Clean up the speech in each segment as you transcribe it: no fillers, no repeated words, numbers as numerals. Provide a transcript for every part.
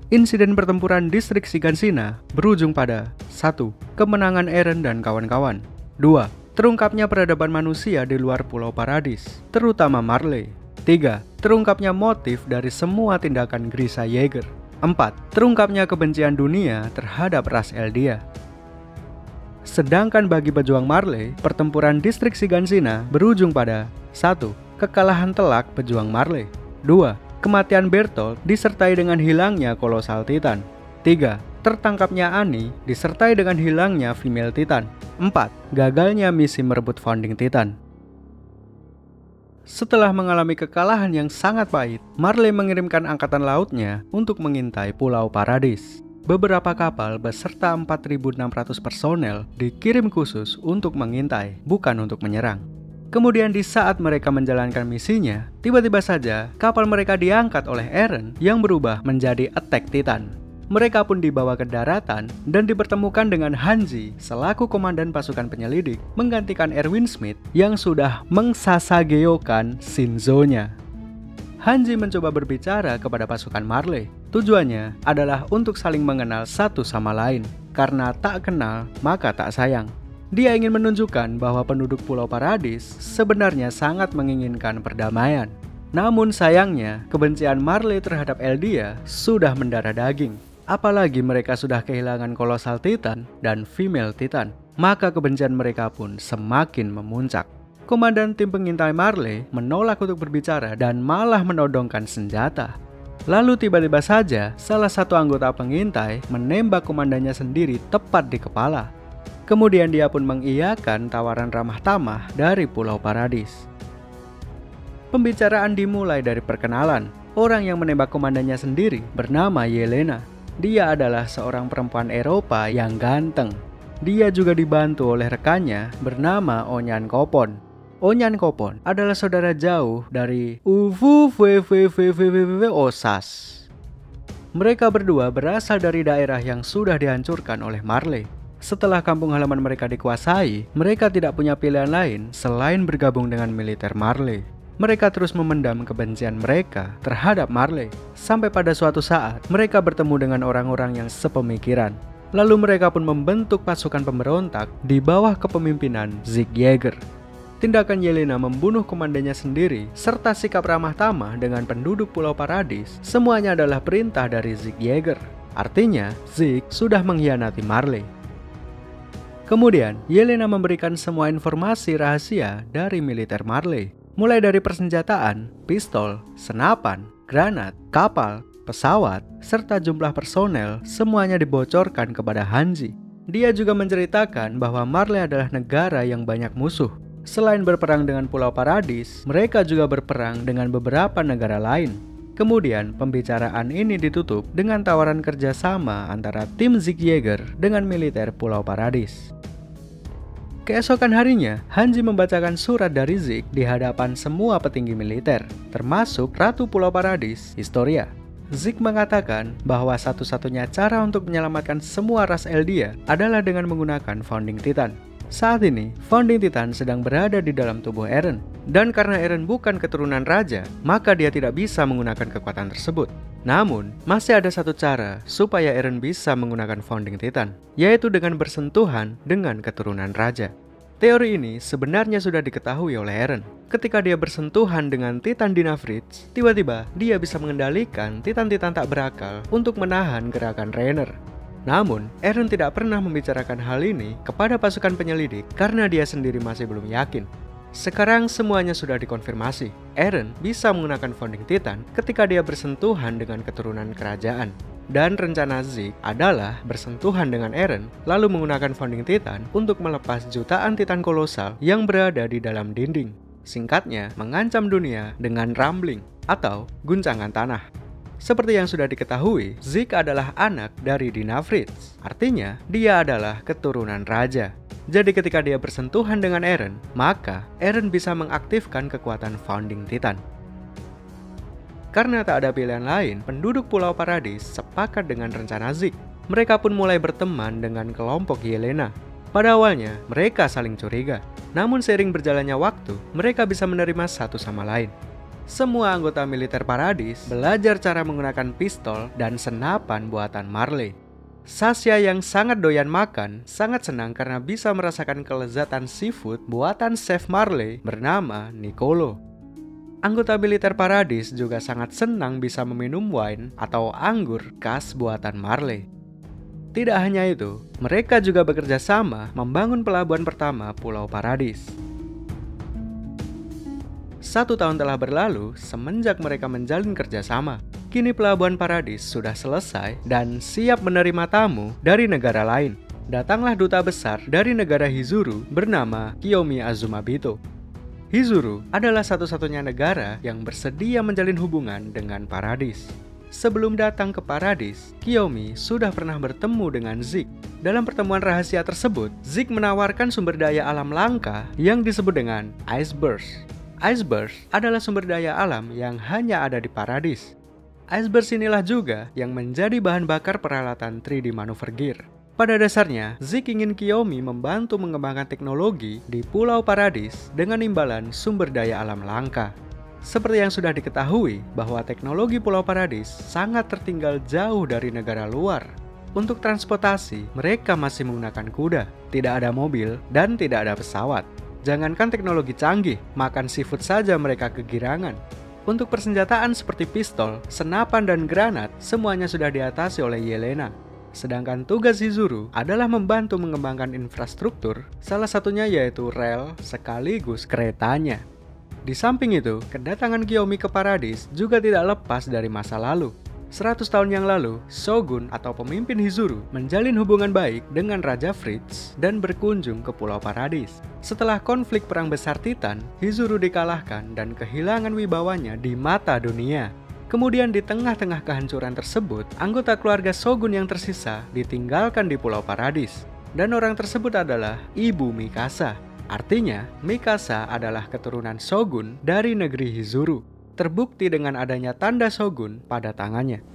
Insiden pertempuran distrik Shiganshina berujung pada 1. Kemenangan Eren dan kawan-kawan. 2. Terungkapnya peradaban manusia di luar Pulau Paradis, terutama Marley. 3. Terungkapnya motif dari semua tindakan Grisha Yeager. 4. Terungkapnya kebencian dunia terhadap ras Eldia. Sedangkan bagi pejuang Marley, pertempuran distrik Shiganshina berujung pada 1. Kekalahan telak pejuang Marley. 2. Kematian Bertolt disertai dengan hilangnya kolosal Titan. 3. Tertangkapnya Annie disertai dengan hilangnya female Titan. 4. Gagalnya misi merebut founding Titan. Setelah mengalami kekalahan yang sangat pahit, Marley mengirimkan angkatan lautnya untuk mengintai Pulau Paradis. Beberapa kapal beserta 4.600 personel dikirim khusus untuk mengintai, bukan untuk menyerang. Kemudian di saat mereka menjalankan misinya, tiba-tiba saja kapal mereka diangkat oleh Eren yang berubah menjadi Attack Titan. Mereka pun dibawa ke daratan dan dipertemukan dengan Hanji selaku komandan pasukan penyelidik menggantikan Erwin Smith yang sudah mengsasageokan Shinzo-nya. Hanji mencoba berbicara kepada pasukan Marley. Tujuannya adalah untuk saling mengenal satu sama lain, karena tak kenal maka tak sayang. Dia ingin menunjukkan bahwa penduduk Pulau Paradis sebenarnya sangat menginginkan perdamaian. Namun sayangnya, kebencian Marley terhadap Eldia sudah mendarah daging. Apalagi mereka sudah kehilangan kolosal Titan dan female Titan, maka kebencian mereka pun semakin memuncak. Komandan tim pengintai Marley menolak untuk berbicara dan malah menodongkan senjata. Lalu tiba-tiba saja salah satu anggota pengintai menembak komandannya sendiri tepat di kepala. Kemudian dia pun mengiyakan tawaran ramah tamah dari Pulau Paradis. Pembicaraan dimulai dari perkenalan. Orang yang menembak komandannya sendiri bernama Yelena. Dia adalah seorang perempuan Eropa yang ganteng. Dia juga dibantu oleh rekannya bernama Onyan Kopon. Onyan Kopon adalah saudara jauh dari Osas. Mereka berdua berasal dari daerah yang sudah dihancurkan oleh Marley. Setelah kampung halaman mereka dikuasai, mereka tidak punya pilihan lain selain bergabung dengan militer Marley. Mereka terus memendam kebencian mereka terhadap Marley. Sampai pada suatu saat, mereka bertemu dengan orang-orang yang sepemikiran. Lalu mereka pun membentuk pasukan pemberontak di bawah kepemimpinan Zeke Yeager. Tindakan Yelena membunuh komandannya sendiri, serta sikap ramah tamah dengan penduduk Pulau Paradis, semuanya adalah perintah dari Zeke Yeager. Artinya, Zeke sudah mengkhianati Marley. Kemudian, Yelena memberikan semua informasi rahasia dari militer Marley. Mulai dari persenjataan, pistol, senapan, granat, kapal, pesawat, serta jumlah personel, semuanya dibocorkan kepada Hanji. Dia juga menceritakan bahwa Marley adalah negara yang banyak musuh. Selain berperang dengan Pulau Paradis, mereka juga berperang dengan beberapa negara lain. Kemudian, pembicaraan ini ditutup dengan tawaran kerjasama antara tim Zeke Yeager dengan militer Pulau Paradis. Keesokan harinya, Hanji membacakan surat dari Zeke di hadapan semua petinggi militer, termasuk Ratu Pulau Paradis, Historia. Zeke mengatakan bahwa satu-satunya cara untuk menyelamatkan semua ras Eldia adalah dengan menggunakan Founding Titan. Saat ini, Founding Titan sedang berada di dalam tubuh Eren, dan karena Eren bukan keturunan raja, maka dia tidak bisa menggunakan kekuatan tersebut. Namun, masih ada satu cara supaya Eren bisa menggunakan Founding Titan, yaitu dengan bersentuhan dengan keturunan raja. Teori ini sebenarnya sudah diketahui oleh Eren. Ketika dia bersentuhan dengan Titan Dynafritz, tiba-tiba dia bisa mengendalikan Titan-Titan tak berakal untuk menahan gerakan Reiner. Namun, Eren tidak pernah membicarakan hal ini kepada pasukan penyelidik karena dia sendiri masih belum yakin. Sekarang semuanya sudah dikonfirmasi. Eren bisa menggunakan Founding Titan ketika dia bersentuhan dengan keturunan kerajaan. Dan rencana Zeke adalah bersentuhan dengan Eren, lalu menggunakan Founding Titan untuk melepas jutaan Titan kolosal yang berada di dalam dinding. Singkatnya, mengancam dunia dengan rumbling atau guncangan tanah. Seperti yang sudah diketahui, Zeke adalah anak dari Dynafritz. Artinya, dia adalah keturunan raja. Jadi ketika dia bersentuhan dengan Eren, maka Eren bisa mengaktifkan kekuatan Founding Titan. Karena tak ada pilihan lain, penduduk Pulau Paradis sepakat dengan rencana Zeke. Mereka pun mulai berteman dengan kelompok Yelena. Pada awalnya, mereka saling curiga. Namun seiring berjalannya waktu, mereka bisa menerima satu sama lain. Semua anggota militer Paradis belajar cara menggunakan pistol dan senapan buatan Marley. Sasha yang sangat doyan makan, sangat senang karena bisa merasakan kelezatan seafood buatan Chef Marley bernama Nicolo. Anggota militer Paradis juga sangat senang bisa meminum wine atau anggur khas buatan Marley. Tidak hanya itu, mereka juga bekerja sama membangun pelabuhan pertama Pulau Paradis. 1 tahun telah berlalu semenjak mereka menjalin kerjasama. Kini pelabuhan Paradis sudah selesai dan siap menerima tamu dari negara lain. Datanglah duta besar dari negara Hizuru bernama Kiyomi Azumabito. Hizuru adalah satu-satunya negara yang bersedia menjalin hubungan dengan Paradis. Sebelum datang ke Paradis, Kiyomi sudah pernah bertemu dengan Zeke. Dalam pertemuan rahasia tersebut, Zeke menawarkan sumber daya alam langka yang disebut dengan Ice Burst. Ice Burst adalah sumber daya alam yang hanya ada di Paradis. Ice Burst inilah juga yang menjadi bahan bakar peralatan 3D Maneuver Gear. Pada dasarnya, Zeke ingin Kiyomi membantu mengembangkan teknologi di Pulau Paradis dengan imbalan sumber daya alam langka. Seperti yang sudah diketahui bahwa teknologi Pulau Paradis sangat tertinggal jauh dari negara luar. Untuk transportasi, mereka masih menggunakan kuda, tidak ada mobil, dan tidak ada pesawat. Jangankan teknologi canggih, makan seafood saja mereka kegirangan. Untuk persenjataan seperti pistol, senapan, dan granat, semuanya sudah diatasi oleh Yelena. Sedangkan tugas Hizuru adalah membantu mengembangkan infrastruktur, salah satunya yaitu rel sekaligus keretanya. Di samping itu, kedatangan Kiyomi ke Paradis juga tidak lepas dari masa lalu. 100 tahun yang lalu, Shogun atau pemimpin Hizuru menjalin hubungan baik dengan Raja Fritz dan berkunjung ke Pulau Paradis. Setelah konflik Perang Besar Titan, Hizuru dikalahkan dan kehilangan wibawanya di mata dunia. Kemudian di tengah-tengah kehancuran tersebut, anggota keluarga Shogun yang tersisa ditinggalkan di Pulau Paradis. Dan orang tersebut adalah Ibu Mikasa. Artinya, Mikasa adalah keturunan Shogun dari negeri Hizuru. Terbukti dengan adanya tanda Shogun pada tangannya.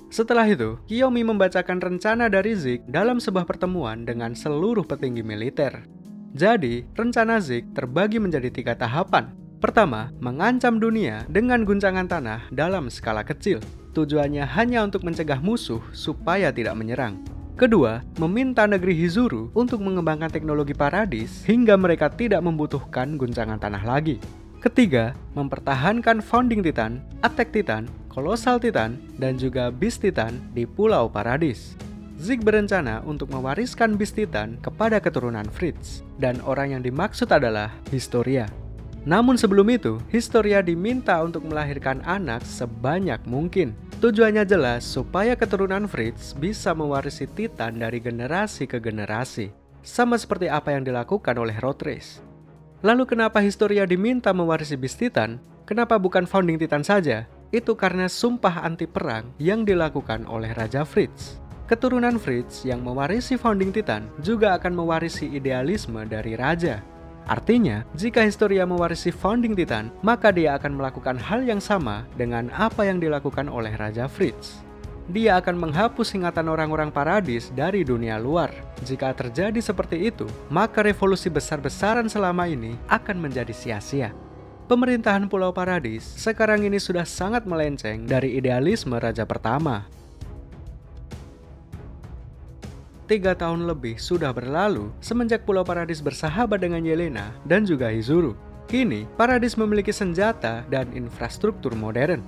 Setelah itu, Kiyomi membacakan rencana dari Zeke dalam sebuah pertemuan dengan seluruh petinggi militer. Jadi, rencana Zeke terbagi menjadi 3 tahapan. Pertama, mengancam dunia dengan guncangan tanah dalam skala kecil. Tujuannya hanya untuk mencegah musuh supaya tidak menyerang. Kedua, meminta negeri Hizuru untuk mengembangkan teknologi Paradis hingga mereka tidak membutuhkan guncangan tanah lagi. Ketiga, mempertahankan Founding Titan, Attack Titan, Colossal Titan, dan juga Beast Titan di Pulau Paradis. Zeke berencana untuk mewariskan Beast Titan kepada keturunan Fritz, dan orang yang dimaksud adalah Historia. Namun sebelum itu, Historia diminta untuk melahirkan anak sebanyak mungkin. Tujuannya jelas supaya keturunan Fritz bisa mewarisi Titan dari generasi ke generasi, sama seperti apa yang dilakukan oleh Rodriguez. Lalu kenapa Historia diminta mewarisi Beast Titan? Kenapa bukan Founding Titan saja? Itu karena sumpah anti perang yang dilakukan oleh Raja Fritz. Keturunan Fritz yang mewarisi Founding Titan juga akan mewarisi idealisme dari Raja. Artinya, jika Historia mewarisi Founding Titan, maka dia akan melakukan hal yang sama dengan apa yang dilakukan oleh Raja Fritz. Dia akan menghapus ingatan orang-orang Paradis dari dunia luar. Jika terjadi seperti itu, maka revolusi besar-besaran selama ini akan menjadi sia-sia. Pemerintahan Pulau Paradis sekarang ini sudah sangat melenceng dari idealisme Raja pertama. 3 tahun lebih sudah berlalu semenjak Pulau Paradis bersahabat dengan Yelena dan juga Hizuru. Kini, Paradis memiliki senjata dan infrastruktur modern.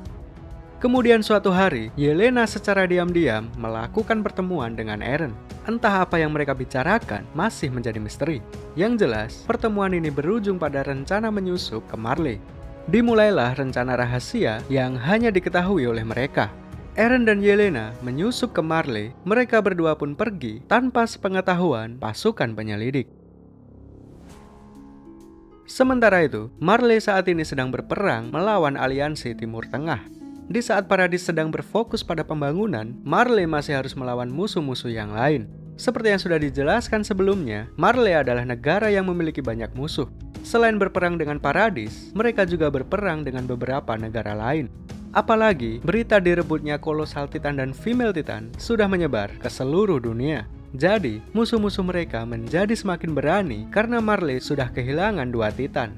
Kemudian suatu hari, Yelena secara diam-diam melakukan pertemuan dengan Eren. Entah apa yang mereka bicarakan masih menjadi misteri. Yang jelas, pertemuan ini berujung pada rencana menyusup ke Marley. Dimulailah rencana rahasia yang hanya diketahui oleh mereka. Eren dan Yelena menyusup ke Marley, mereka berdua pun pergi tanpa sepengetahuan pasukan penyelidik. Sementara itu, Marley saat ini sedang berperang melawan aliansi Timur Tengah. Di saat Paradis sedang berfokus pada pembangunan, Marley masih harus melawan musuh-musuh yang lain. Seperti yang sudah dijelaskan sebelumnya, Marley adalah negara yang memiliki banyak musuh. Selain berperang dengan Paradis, mereka juga berperang dengan beberapa negara lain. Apalagi, berita direbutnya Colossal Titan dan Female Titan sudah menyebar ke seluruh dunia. Jadi, musuh-musuh mereka menjadi semakin berani karena Marley sudah kehilangan 2 Titan.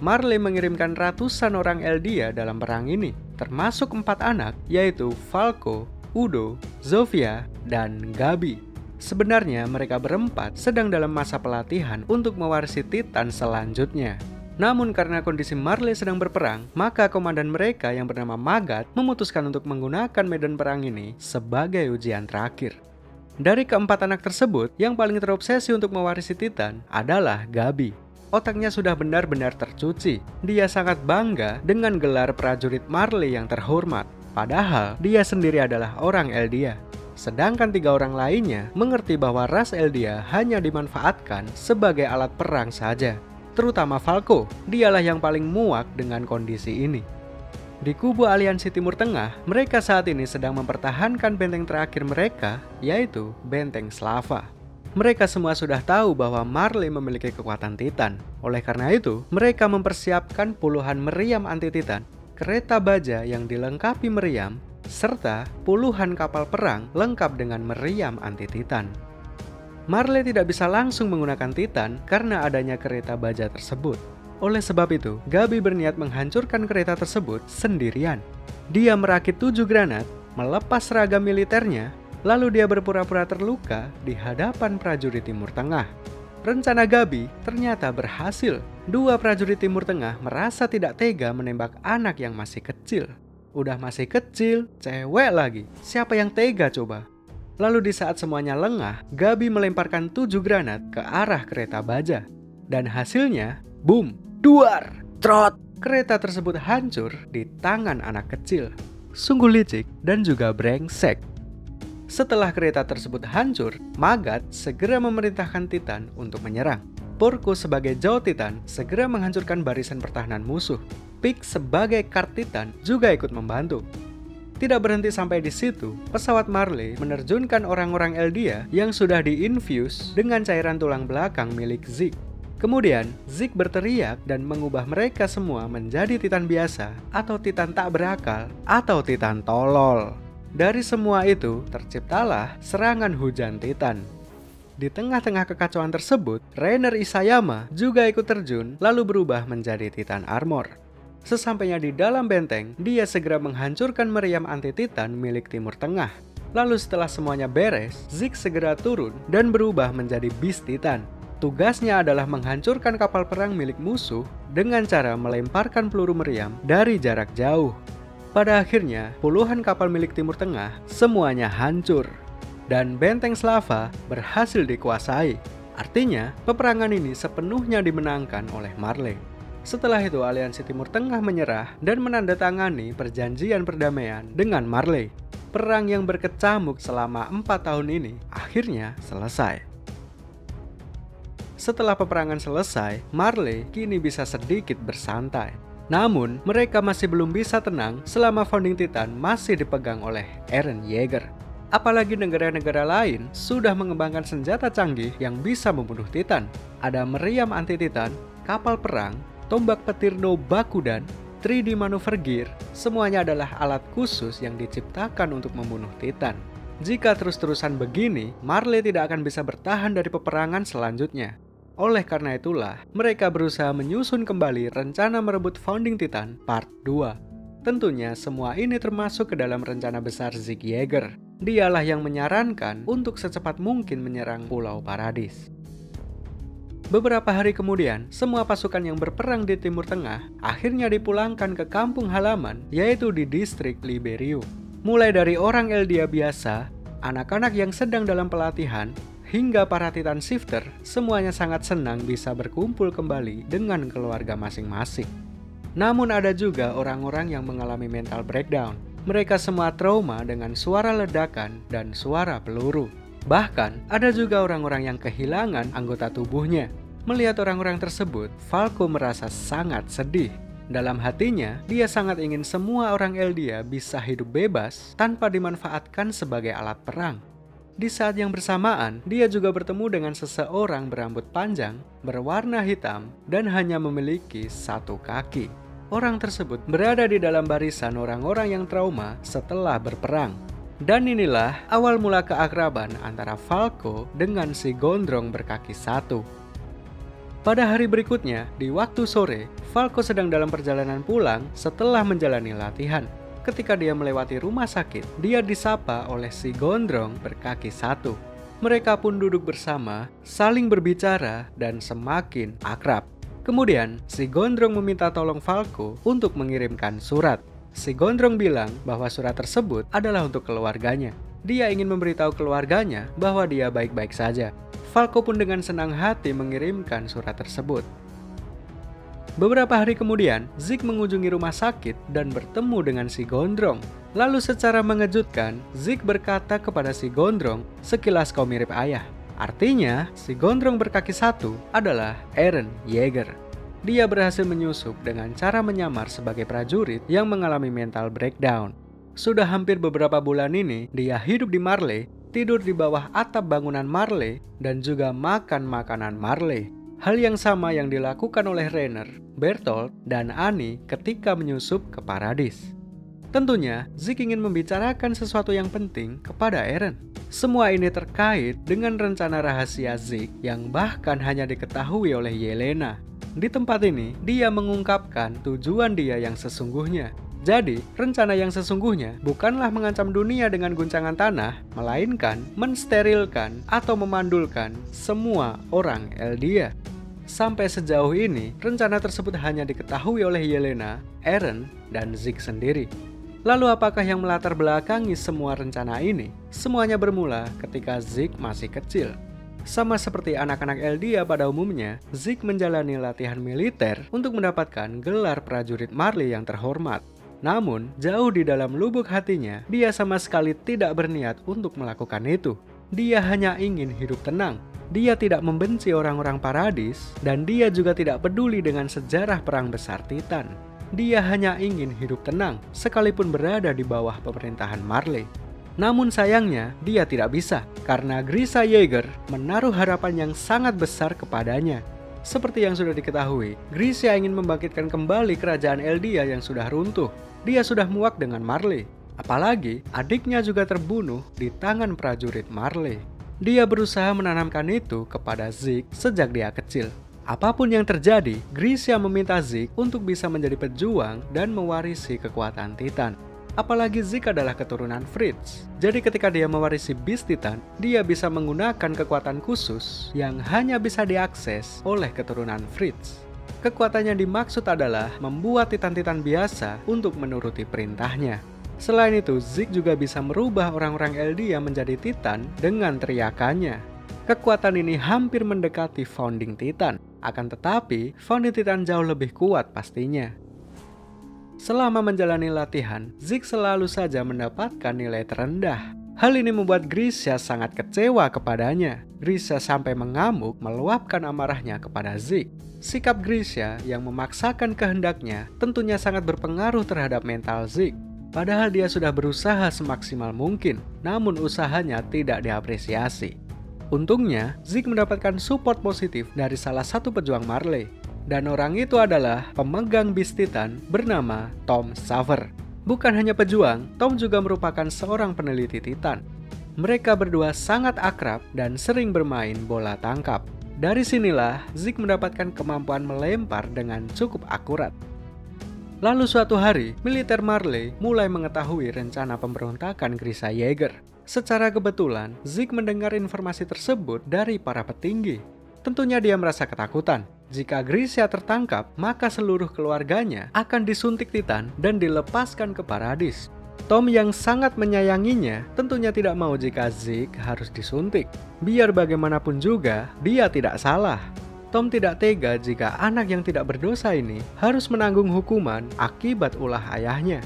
Marley mengirimkan ratusan orang Eldia dalam perang ini, termasuk 4 anak, yaitu Falco, Udo, Zofia, dan Gabi. Sebenarnya mereka berempat sedang dalam masa pelatihan untuk mewarisi Titan selanjutnya. Namun karena kondisi Marley sedang berperang, maka komandan mereka yang bernama Magat memutuskan untuk menggunakan medan perang ini sebagai ujian terakhir. Dari keempat anak tersebut, yang paling terobsesi untuk mewarisi Titan adalah Gabi. Otaknya sudah benar-benar tercuci. Dia sangat bangga dengan gelar prajurit Marley yang terhormat. Padahal dia sendiri adalah orang Eldia. Sedangkan 3 orang lainnya mengerti bahwa ras Eldia hanya dimanfaatkan sebagai alat perang saja. Terutama Falco, dialah yang paling muak dengan kondisi ini. Di kubu aliansi Timur Tengah, mereka saat ini sedang mempertahankan benteng terakhir mereka, yaitu Benteng Slava. Mereka semua sudah tahu bahwa Marley memiliki kekuatan Titan. Oleh karena itu, mereka mempersiapkan puluhan meriam anti-Titan, kereta baja yang dilengkapi meriam, serta puluhan kapal perang lengkap dengan meriam anti-Titan. Marley tidak bisa langsung menggunakan Titan karena adanya kereta baja tersebut. Oleh sebab itu, Gabi berniat menghancurkan kereta tersebut sendirian. Dia merakit 7 granat, melepas seragam militernya, lalu dia berpura-pura terluka di hadapan prajurit Timur Tengah. Rencana Gabi ternyata berhasil. 2 prajurit Timur Tengah merasa tidak tega menembak anak yang masih kecil. Udah masih kecil, cewek lagi. Siapa yang tega coba? Lalu di saat semuanya lengah, Gabi melemparkan 7 granat ke arah kereta baja. Dan hasilnya, boom, duar, trot. Kereta tersebut hancur di tangan anak kecil. Sungguh licik dan juga brengsek. Setelah kereta tersebut hancur, Magat segera memerintahkan Titan untuk menyerang. Porco sebagai Jaw Titan segera menghancurkan barisan pertahanan musuh. Pig sebagai Kart Titan juga ikut membantu. Tidak berhenti sampai di situ, pesawat Marley menerjunkan orang-orang Eldia yang sudah di-infuse dengan cairan tulang belakang milik Zeke. Kemudian, Zeke berteriak dan mengubah mereka semua menjadi Titan biasa, atau Titan tak berakal, atau Titan tolol. Dari semua itu, terciptalah serangan hujan Titan. Di tengah-tengah kekacauan tersebut, Rainer Isayama juga ikut terjun lalu berubah menjadi Titan Armor. Sesampainya di dalam benteng, dia segera menghancurkan meriam anti-Titan milik Timur Tengah. Lalu setelah semuanya beres, Zeke segera turun dan berubah menjadi Beast Titan. Tugasnya adalah menghancurkan kapal perang milik musuh dengan cara melemparkan peluru meriam dari jarak jauh. Pada akhirnya, puluhan kapal milik Timur Tengah semuanya hancur. Dan benteng Slava berhasil dikuasai. Artinya, peperangan ini sepenuhnya dimenangkan oleh Marley. Setelah itu, aliansi Timur Tengah menyerah dan menandatangani perjanjian perdamaian dengan Marley. Perang yang berkecamuk selama 4 tahun ini akhirnya selesai. Setelah peperangan selesai, Marley kini bisa sedikit bersantai. Namun, mereka masih belum bisa tenang selama Founding Titan masih dipegang oleh Eren Yeager. Apalagi negara-negara lain sudah mengembangkan senjata canggih yang bisa membunuh Titan. Ada meriam anti-Titan, kapal perang, tombak petir no Bakudan, 3D maneuver gear, semuanya adalah alat khusus yang diciptakan untuk membunuh Titan. Jika terus-terusan begini, Marley tidak akan bisa bertahan dari peperangan selanjutnya. Oleh karena itulah, mereka berusaha menyusun kembali rencana merebut Founding Titan Part 2. Tentunya semua ini termasuk ke dalam rencana besar Zeke Yeager. Dialah yang menyarankan untuk secepat mungkin menyerang Pulau Paradis. Beberapa hari kemudian, semua pasukan yang berperang di Timur Tengah akhirnya dipulangkan ke kampung halaman, yaitu di distrik Liberio. Mulai dari orang Eldia biasa, anak-anak yang sedang dalam pelatihan, hingga para Titan Shifter, semuanya sangat senang bisa berkumpul kembali dengan keluarga masing-masing. Namun ada juga orang-orang yang mengalami mental breakdown. Mereka semua trauma dengan suara ledakan dan suara peluru. Bahkan, ada juga orang-orang yang kehilangan anggota tubuhnya. Melihat orang-orang tersebut, Falco merasa sangat sedih. Dalam hatinya, dia sangat ingin semua orang Eldia bisa hidup bebas tanpa dimanfaatkan sebagai alat perang. Di saat yang bersamaan, dia juga bertemu dengan seseorang berambut panjang, berwarna hitam, dan hanya memiliki 1 kaki. Orang tersebut berada di dalam barisan orang-orang yang trauma setelah berperang. Dan inilah awal mula keakraban antara Falco dengan si gondrong berkaki 1. Pada hari berikutnya, di waktu sore, Falco sedang dalam perjalanan pulang setelah menjalani latihan. Ketika dia melewati rumah sakit, dia disapa oleh si gondrong berkaki satu. Mereka pun duduk bersama, saling berbicara, dan semakin akrab. Kemudian, si gondrong meminta tolong Falco untuk mengirimkan surat. Si gondrong bilang bahwa surat tersebut adalah untuk keluarganya. Dia ingin memberitahu keluarganya bahwa dia baik-baik saja. Falco pun dengan senang hati mengirimkan surat tersebut. Beberapa hari kemudian, Zeke mengunjungi rumah sakit dan bertemu dengan si gondrong. Lalu secara mengejutkan, Zeke berkata kepada si gondrong, "Sekilas kau mirip ayah." Artinya, si gondrong berkaki satu adalah Eren Yeager. Dia berhasil menyusup dengan cara menyamar sebagai prajurit yang mengalami mental breakdown. Sudah hampir beberapa bulan ini, dia hidup di Marley, tidur di bawah atap bangunan Marley, dan juga makan makanan Marley. Hal yang sama yang dilakukan oleh Rainer, Bertolt, dan Annie ketika menyusup ke Paradis. Tentunya, Zeke ingin membicarakan sesuatu yang penting kepada Eren. Semua ini terkait dengan rencana rahasia Zeke yang bahkan hanya diketahui oleh Yelena. Di tempat ini, dia mengungkapkan tujuan dia yang sesungguhnya. Jadi, rencana yang sesungguhnya bukanlah mengancam dunia dengan guncangan tanah, melainkan mensterilkan atau memandulkan semua orang Eldia. Sampai sejauh ini, rencana tersebut hanya diketahui oleh Yelena, Eren, dan Zeke sendiri. Lalu apakah yang melatar belakangi semua rencana ini? Semuanya bermula ketika Zeke masih kecil. Sama seperti anak-anak Eldia pada umumnya, Zeke menjalani latihan militer untuk mendapatkan gelar prajurit Marley yang terhormat. Namun, jauh di dalam lubuk hatinya, dia sama sekali tidak berniat untuk melakukan itu. Dia hanya ingin hidup tenang. Dia tidak membenci orang-orang Paradis, dan dia juga tidak peduli dengan sejarah perang besar Titan. Dia hanya ingin hidup tenang, sekalipun berada di bawah pemerintahan Marley. Namun sayangnya, dia tidak bisa, karena Grisha Yeager menaruh harapan yang sangat besar kepadanya. Seperti yang sudah diketahui, Grisha ingin membangkitkan kembali kerajaan Eldia yang sudah runtuh. Dia sudah muak dengan Marley. Apalagi, adiknya juga terbunuh di tangan prajurit Marley. Dia berusaha menanamkan itu kepada Zeke sejak dia kecil. Apapun yang terjadi, Grisha meminta Zeke untuk bisa menjadi pejuang dan mewarisi kekuatan Titan. Apalagi Zeke adalah keturunan Fritz. Jadi ketika dia mewarisi Beast Titan, dia bisa menggunakan kekuatan khusus yang hanya bisa diakses oleh keturunan Fritz. Kekuatannya dimaksud adalah membuat Titan-Titan biasa untuk menuruti perintahnya. Selain itu, Zeke juga bisa merubah orang-orang Eldia menjadi Titan dengan teriakannya. Kekuatan ini hampir mendekati Founding Titan. Akan tetapi, Founding Titan jauh lebih kuat pastinya. Selama menjalani latihan, Zeke selalu saja mendapatkan nilai terendah. Hal ini membuat Grisha sangat kecewa kepadanya. Grisha sampai mengamuk meluapkan amarahnya kepada Zeke. Sikap Grisha yang memaksakan kehendaknya tentunya sangat berpengaruh terhadap mental Zeke. Padahal dia sudah berusaha semaksimal mungkin, namun usahanya tidak diapresiasi. Untungnya, Zeke mendapatkan support positif dari salah satu pejuang Marley. Dan orang itu adalah pemegang Beast Titan bernama Tom Saver. Bukan hanya pejuang, Tom juga merupakan seorang peneliti Titan. Mereka berdua sangat akrab dan sering bermain bola tangkap. Dari sinilah Zeke mendapatkan kemampuan melempar dengan cukup akurat. Lalu suatu hari, militer Marley mulai mengetahui rencana pemberontakan Grisha Yeager. Secara kebetulan, Zeke mendengar informasi tersebut dari para petinggi. Tentunya dia merasa ketakutan. Jika Grisha tertangkap, maka seluruh keluarganya akan disuntik Titan dan dilepaskan ke Paradis. Tom yang sangat menyayanginya tentunya tidak mau jika Zeke harus disuntik. Biar bagaimanapun juga, dia tidak salah. Tom tidak tega jika anak yang tidak berdosa ini harus menanggung hukuman akibat ulah ayahnya.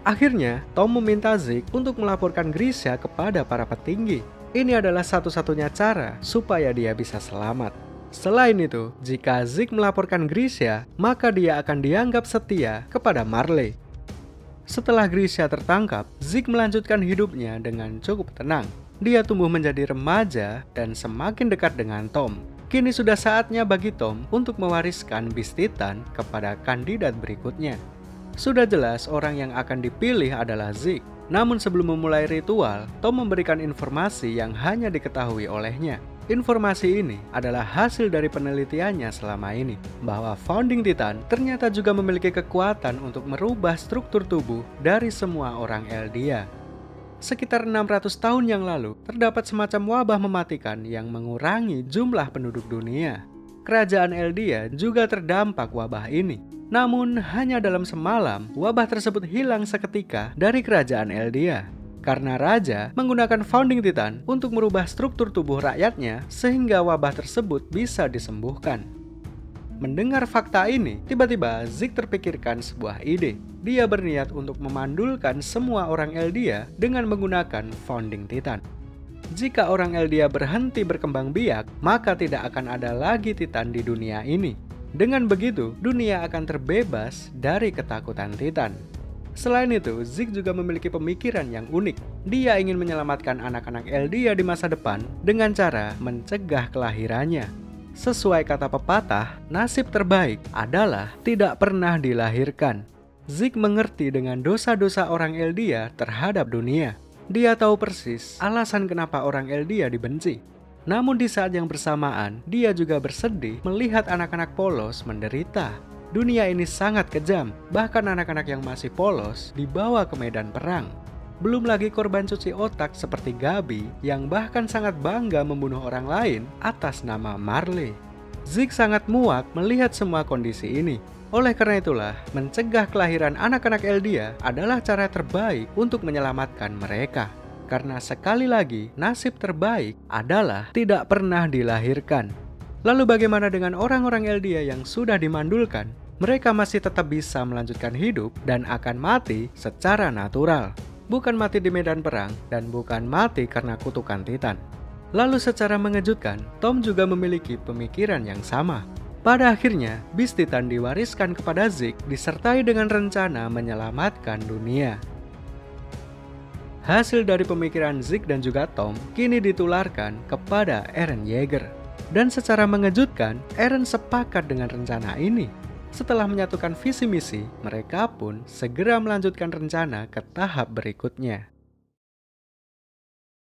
Akhirnya, Tom meminta Zeke untuk melaporkan Grisha kepada para petinggi. Ini adalah satu-satunya cara supaya dia bisa selamat. Selain itu, jika Zeke melaporkan Grisha, maka dia akan dianggap setia kepada Marley. Setelah Grisha tertangkap, Zeke melanjutkan hidupnya dengan cukup tenang. Dia tumbuh menjadi remaja dan semakin dekat dengan Tom. Kini sudah saatnya bagi Tom untuk mewariskan Beast Titan kepada kandidat berikutnya. Sudah jelas orang yang akan dipilih adalah Zeke. Namun sebelum memulai ritual, Tom memberikan informasi yang hanya diketahui olehnya. Informasi ini adalah hasil dari penelitiannya selama ini, bahwa Founding Titan ternyata juga memiliki kekuatan untuk merubah struktur tubuh dari semua orang Eldia. Sekitar 600 tahun yang lalu, terdapat semacam wabah mematikan yang mengurangi jumlah penduduk dunia. Kerajaan Eldia juga terdampak wabah ini. Namun, hanya dalam semalam, wabah tersebut hilang seketika dari kerajaan Eldia. Karena raja menggunakan Founding Titan untuk merubah struktur tubuh rakyatnya sehingga wabah tersebut bisa disembuhkan. Mendengar fakta ini, tiba-tiba Zeke terpikirkan sebuah ide. Dia berniat untuk memandulkan semua orang Eldia dengan menggunakan Founding Titan. Jika orang Eldia berhenti berkembang biak, maka tidak akan ada lagi Titan di dunia ini. Dengan begitu, dunia akan terbebas dari ketakutan Titan. Selain itu, Zeke juga memiliki pemikiran yang unik. Dia ingin menyelamatkan anak-anak Eldia di masa depan dengan cara mencegah kelahirannya. Sesuai kata pepatah, nasib terbaik adalah tidak pernah dilahirkan. Zeke mengerti dengan dosa-dosa orang Eldia terhadap dunia. Dia tahu persis alasan kenapa orang Eldia dibenci. Namun di saat yang bersamaan, dia juga bersedih melihat anak-anak polos menderita. Dunia ini sangat kejam, bahkan anak-anak yang masih polos dibawa ke medan perang. Belum lagi korban cuci otak seperti Gabi yang bahkan sangat bangga membunuh orang lain atas nama Marley. Zeke sangat muak melihat semua kondisi ini. Oleh karena itulah, mencegah kelahiran anak-anak Eldia adalah cara terbaik untuk menyelamatkan mereka. Karena sekali lagi, nasib terbaik adalah tidak pernah dilahirkan. Lalu bagaimana dengan orang-orang Eldia yang sudah dimandulkan? Mereka masih tetap bisa melanjutkan hidup dan akan mati secara natural. Bukan mati di medan perang dan bukan mati karena kutukan Titan. Lalu secara mengejutkan, Tom juga memiliki pemikiran yang sama. Pada akhirnya, Beast Titan diwariskan kepada Zeke disertai dengan rencana menyelamatkan dunia. Hasil dari pemikiran Zeke dan juga Tom kini ditularkan kepada Eren Yeager. Dan secara mengejutkan, Eren sepakat dengan rencana ini. Setelah menyatukan visi misi, mereka pun segera melanjutkan rencana ke tahap berikutnya.